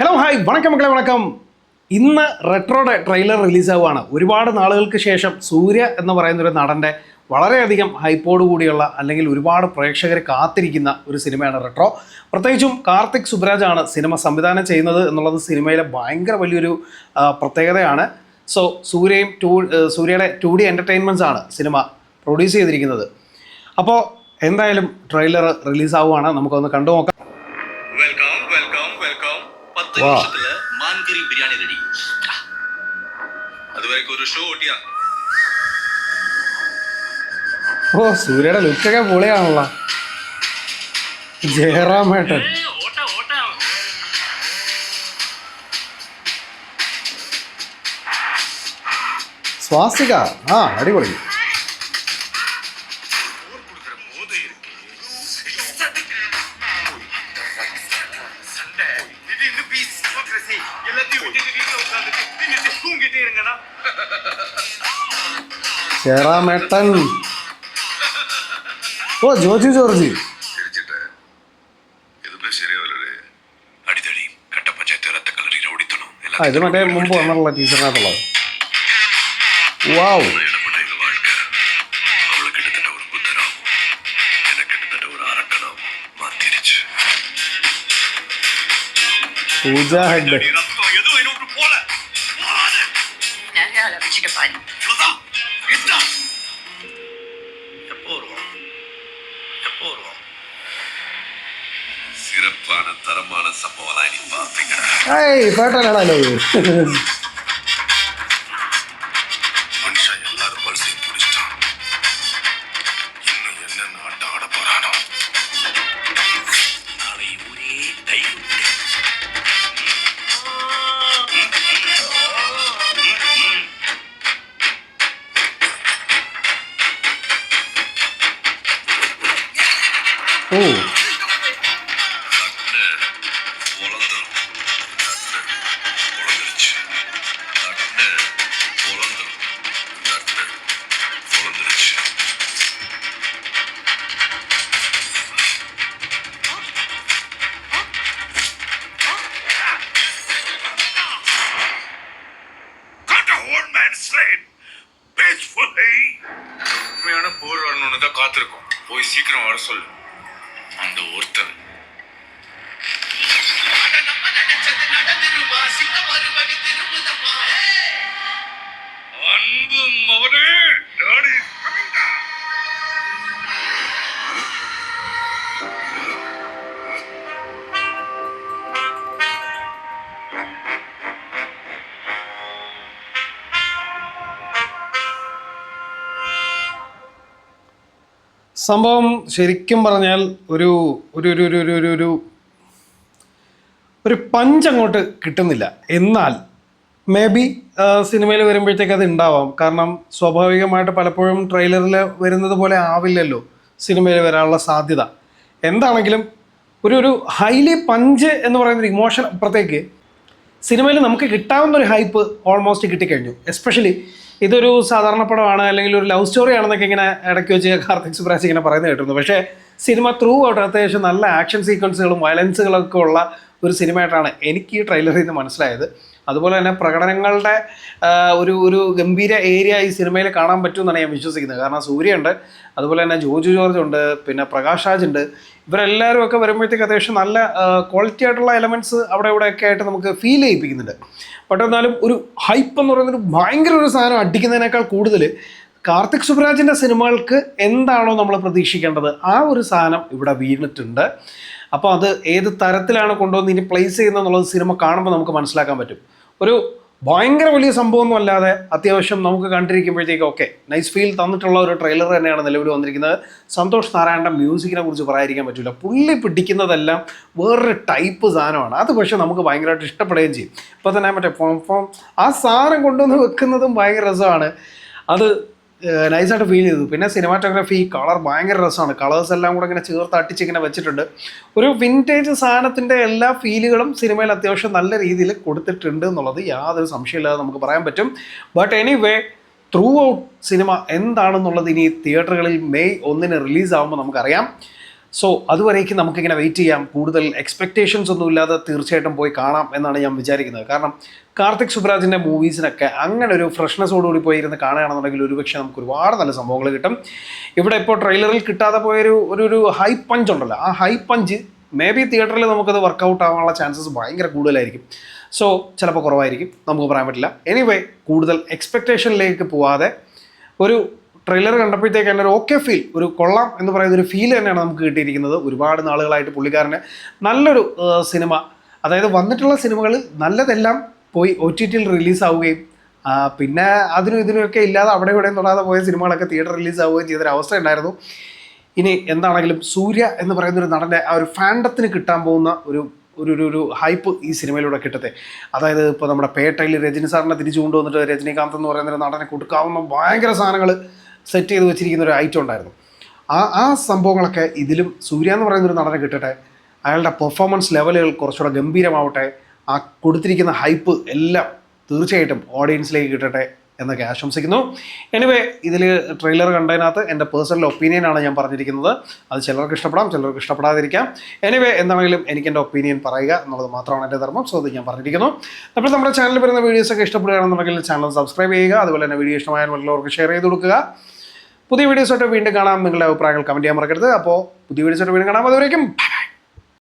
Hello hi വണക്കം മക്കളെ വണക്കം. ഇന്ന് റെട്രോയുടെ ട്രെയിലർ റിലീസാവുകയാണ്. ഒരുപാട് നാളുകൾക്ക് ശേഷം സൂര്യ എന്ന് പറയുന്നൊരു നടൻ്റെ വളരെയധികം ഹൈപ്പോട് കൂടിയുള്ള അല്ലെങ്കിൽ ഒരുപാട് പ്രേക്ഷകർ കാത്തിരിക്കുന്ന ഒരു സിനിമയാണ് റെട്രോ. പ്രത്യേകിച്ചും കാർത്തിക് സുബ്രാജാണ് സിനിമ സംവിധാനം ചെയ്യുന്നത് എന്നുള്ളത് സിനിമയിലെ ഭയങ്കര വലിയൊരു പ്രത്യേകതയാണ്. സോ സൂര്യയുടെ 2D എൻ്റർടൈൻമെൻറ്റ്സ് ആണ് സിനിമ പ്രൊഡ്യൂസ് ചെയ്തിരിക്കുന്നത്. അപ്പോൾ എന്തായാലും ട്രെയിലർ റിലീസാവുകയാണ്, നമുക്കൊന്ന് കണ്ടു നോക്കാം. മാൻകറി ബിരിയാണി റെഡി. അതുവരെയൊക്കെ ഒരു ഷോ ഓട്ടിയാ. ഓ, സൂര്യയുടെ ലുക്കൊക്കെ പൊളിയാണല്ലോ. ജയറാമേട്ടൻ, സ്വാസിക, അടിപൊളി. ജയറാമേട്ടൻ, ഓ ജോജി ജോർജി. ഇത് മറ്റേ മുമ്പ് വന്നിട്ടുള്ള ടീച്ചറിനകത്തുള്ളത്. വാവ്, പൂജ ഹെഡ്. சிறப்பான தரமான சம்பவம் நீ பாப்பீங்கடா. மனுஷா எல்லாரும் பரிசை பிடிச்சிட்டான். இன்னும் என்ன நாட்ட ஆட போறானோ. நாளை ஊரே கை ഓ உண்மையான போர் வரணும்னு தான் காத்திருக்கோம். போய் சீக்கிரம் வர சொல்லு. அந்த ஒருத்தர் அன்பும் அவரே டாடி സംഭവം ശരിക്കും പറഞ്ഞാൽ ഒരു ഒരു ഒരു ഒരു ഒരു ഒരു ഒരു പഞ്ച് അങ്ങോട്ട് കിട്ടുന്നില്ല. എന്നാൽ മേ ബി സിനിമയിൽ വരുമ്പോഴത്തേക്ക് അത് ഉണ്ടാവാം. കാരണം സ്വാഭാവികമായിട്ട് പലപ്പോഴും ട്രെയിലറിൽ വരുന്നത് പോലെ ആവില്ലല്ലോ സിനിമയിൽ വരാനുള്ള സാധ്യത. എന്താണെങ്കിലും ഒരു ഹൈലി പഞ്ച് എന്ന് പറയുന്നൊരു ഇമോഷൻ അപ്പുറത്തേക്ക് സിനിമയിൽ നമുക്ക് കിട്ടാവുന്ന ഒരു ഹൈപ്പ് ഓൾമോസ്റ്റ് കിട്ടിക്കഴിഞ്ഞു. എസ്പെഷ്യലി ഇതൊരു സാധാരണ പടമാണ് അല്ലെങ്കിൽ ഒരു ലവ് സ്റ്റോറി ആണെന്നൊക്കെ ഇങ്ങനെ ഇടയ്ക്ക് വെച്ച് കാർത്തിക് സുബ്രാജ് ഇങ്ങനെ പറയുന്നത് കേട്ടിരുന്നു. പക്ഷേ സിനിമ ത്രൂ ഔട്ട് അത്യാവശ്യം നല്ല ആക്ഷൻ സീക്വൻസുകളും വയലൻസുകളൊക്കെ ഉള്ള ഒരു സിനിമയായിട്ടാണ് എനിക്ക് ഈ ട്രെയിലറിൽ നിന്ന് മനസ്സിലായത്. അതുപോലെ തന്നെ പ്രകടനങ്ങളുടെ ഒരു ഗംഭീര ഏരിയ ഈ സിനിമയിൽ കാണാൻ പറ്റുമെന്നാണ് ഞാൻ വിശ്വസിക്കുന്നത്. കാരണം സൂര്യയുണ്ട്, അതുപോലെ തന്നെ ജോജു ജോർജ് ഉണ്ട്, പിന്നെ പ്രകാശ് രാജ് ഉണ്ട്. ഇവരെല്ലാവരും ഒക്കെ വരുമ്പോഴത്തേക്ക് അത്യാവശ്യം നല്ല ക്വാളിറ്റി ആയിട്ടുള്ള എലമെൻറ്റ്സ് അവിടെ ഇവിടെയൊക്കെ ആയിട്ട് നമുക്ക് ഫീൽ ചെയ്യിപ്പിക്കുന്നുണ്ട്. ബട്ട് എന്നാലും ഒരു ഹൈപ്പ് എന്ന് പറയുന്നൊരു ഭയങ്കര ഒരു സാധനം അടിക്കുന്നതിനേക്കാൾ കൂടുതൽ കാർത്തിക് സുബ്രാജിൻ്റെ സിനിമകൾക്ക് എന്താണോ നമ്മൾ പ്രതീക്ഷിക്കേണ്ടത് ആ ഒരു സാധനം ഇവിടെ വീണിട്ടുണ്ട്. അപ്പോൾ അത് ഏത് തരത്തിലാണ് കൊണ്ടുവന്ന് ഇനി പ്ലേസ് ചെയ്യുന്നതെന്നുള്ളത് സിനിമ കാണുമ്പോൾ നമുക്ക് മനസ്സിലാക്കാൻ പറ്റും. ഒരു ഭയങ്കര വലിയ സംഭവമൊന്നും അല്ലാതെ അത്യാവശ്യം നമുക്ക് കണ്ടിരിക്കുമ്പോഴത്തേക്കും ഓക്കെ നൈസ് ഫീൽ തന്നിട്ടുള്ള ഒരു ട്രെയിലർ തന്നെയാണ് നിലവിൽ വന്നിരിക്കുന്നത്. സന്തോഷ് നാരായണൻ്റെ മ്യൂസിക്കിനെ കുറിച്ച് പറയാതിരിക്കാൻ പറ്റില്ല. പുള്ളി പിടിക്കുന്നതെല്ലാം വേറൊരു ടൈപ്പ് സാധനമാണ്. അത് പക്ഷേ നമുക്ക് ഭയങ്കരമായിട്ട് ഇഷ്ടപ്പെടുകയും ചെയ്യും. ഇപ്പോൾ തന്നെ മറ്റേ ഫോം ആ സാധനം കൊണ്ടുവന്ന് വെക്കുന്നതും ഭയങ്കര രസമാണ്. അത് നൈസായിട്ട് ഫീൽ ചെയ്തു. പിന്നെ സിനിമാറ്റോഗ്രാഫി, കളർ ഭയങ്കര രസമാണ്. കളേഴ്സ് എല്ലാം കൂടെ ഇങ്ങനെ ചേർത്ത് അട്ടിച്ചിങ്ങനെ വെച്ചിട്ടുണ്ട്. ഒരു വിൻറ്റേജ് സാധനത്തിൻ്റെ എല്ലാ ഫീലുകളും സിനിമയിൽ അത്യാവശ്യം നല്ല രീതിയിൽ കൊടുത്തിട്ടുണ്ട് എന്നുള്ളത് യാതൊരു സംശയമില്ലാതെ നമുക്ക് പറയാൻ പറ്റും. But anyway through out cinema എന്താണെന്നുള്ളത് ഇനി തിയേറ്ററുകളിൽ മെയ് 1 റിലീസാകുമ്പോൾ നമുക്കറിയാം. സോ അതുവരേക്കും നമുക്കിങ്ങനെ വെയിറ്റ് ചെയ്യാം. കൂടുതൽ എക്സ്പെക്റ്റേഷൻസ് ഒന്നും ഇല്ലാതെ തീർച്ചയായിട്ടും പോയി കാണാം എന്നാണ് ഞാൻ വിചാരിക്കുന്നത്. കാരണം കാർത്തിക് സുബ്രാജിൻ്റെ മൂവീസിനൊക്കെ അങ്ങനെ ഒരു ഫ്രഷ്നെസ്സോടുകൂടി പോയി ഇരുന്ന് കാണുകയാണെന്നുണ്ടെങ്കിൽ ഒരുപക്ഷെ നമുക്ക് ഒരുപാട് നല്ല സംഭവങ്ങൾ കിട്ടും. ഇവിടെ ഇപ്പോൾ ട്രെയിലറിൽ കിട്ടാതെ പോയൊരു ഒരു ഹൈ പഞ്ച് ഉണ്ടല്ലോ, ആ ഹൈ പഞ്ച് മേ ബി തിയേറ്ററിൽ നമുക്കത് വർക്കൗട്ട് ആവാനുള്ള ചാൻസസ് ഭയങ്കര കൂടുതലായിരിക്കും. സോ ചിലപ്പോൾ കുറവായിരിക്കും, നമുക്ക് പറയാൻ പറ്റില്ല. എനിവേ കൂടുതൽ എക്സ്പെക്റ്റേഷനിലേക്ക് പോവാതെ ഒരു ട്രെയിലർ കണ്ടപ്പോഴത്തേക്ക് തന്നെ ഒരു ഓക്കെ ഫീൽ, ഒരു കൊള്ളാം എന്ന് പറയുന്ന ഒരു ഫീൽ തന്നെയാണ് നമുക്ക് കിട്ടിയിരിക്കുന്നത്. ഒരുപാട് നാളുകളായിട്ട് പുള്ളിക്കാരന് നല്ലൊരു സിനിമ, അതായത് വന്നിട്ടുള്ള സിനിമകളിൽ നല്ലതെല്ലാം പോയി OTTയിൽ റിലീസാവുകയും പിന്നെ അതിനും ഇതിനുമൊക്കെ ഇല്ലാതെ അവിടെ ഇവിടെയും തൊടാതെ പോയ സിനിമകളൊക്കെ തിയേറ്റർ റിലീസാവുകയും ചെയ്തൊരവസ്ഥ ഉണ്ടായിരുന്നു. ഇനി എന്താണെങ്കിലും സൂര്യ എന്ന് പറയുന്ന ഒരു നടൻ്റെ ആ ഒരു ഫാൻഡത്തിന് കിട്ടാൻ പോകുന്ന ഒരു ഒരു ഒരു ഹൈപ്പ് ഈ സിനിമയിലൂടെ കിട്ടത്തെ. അതായത് ഇപ്പോൾ നമ്മുടെ പേട്ടയിൽ രജനി സാറിനെ തിരിച്ചു കൊണ്ടുവന്നിട്ട് രജനീകാന്ത് എന്ന് പറയുന്ന ഒരു നടനെ കൊടുക്കാവുന്ന ഭയങ്കര സാധനങ്ങൾ സെറ്റ് ചെയ്ത് വെച്ചിരിക്കുന്ന ഒരു ഐറ്റം ഉണ്ടായിരുന്നു. ആ സംഭവങ്ങളൊക്കെ ഇതിലും സൂര്യ എന്ന് പറയുന്നൊരു നടനെ കിട്ടട്ടെ. അയാളുടെ പെർഫോമൻസ് ലെവലുകൾ കുറച്ചുകൂടെ ഗംഭീരമാവട്ടെ. ആ കൊടുത്തിരിക്കുന്ന ഹൈപ്പ് എല്ലാം തീർച്ചയായിട്ടും ഓഡിയൻസിലേക്ക് കിട്ടട്ടെ എന്നൊക്കെ ആശംസിക്കുന്നു. എനിവേ ഇതിൽ ട്രെയിലർ കണ്ടതിനകത്ത് എൻ്റെ പേഴ്സണൽ ഒപ്പീനിയനാണ് ഞാൻ പറഞ്ഞിരിക്കുന്നത്. അത് ചിലർക്ക് ഇഷ്ടപ്പെടാം, ചിലർക്ക് ഇഷ്ടപ്പെടാതിരിക്കാം. എനിവേ എന്താണെങ്കിലും എനിക്ക് എൻ്റെ ഒപ്പീനിയൻ പറയുക എന്നുള്ളത് മാത്രമാണ് എൻ്റെ ധർമ്മം. സോ അത് ഞാൻ പറഞ്ഞിരിക്കുന്നു. അപ്പോൾ നമ്മുടെ ചാനലിൽ വരുന്ന വീഡിയോസൊക്കെ ഇഷ്ടപ്പെടുകയാണെന്നുണ്ടെങ്കിൽ ചാനൽ സബ്സ്ക്രൈബ് ചെയ്യുക. അതുപോലെ തന്നെ വീഡിയോ ഇഷ്ടമായാൽ മറ്റുള്ളവർക്ക് ഷെയർ ചെയ്ത് കൊടുക്കുക. പുതിയ വീഡിയോസായിട്ട് വീണ്ടും കാണാം. നിങ്ങളുടെ അഭിപ്രായങ്ങൾ കമൻറ്റ് ചെയ്യാൻ മറക്കരുത്. അപ്പോൾ പുതിയ വീഡിയോസായിട്ട് വീണ്ടും കാണാം. അതുവരേക്കും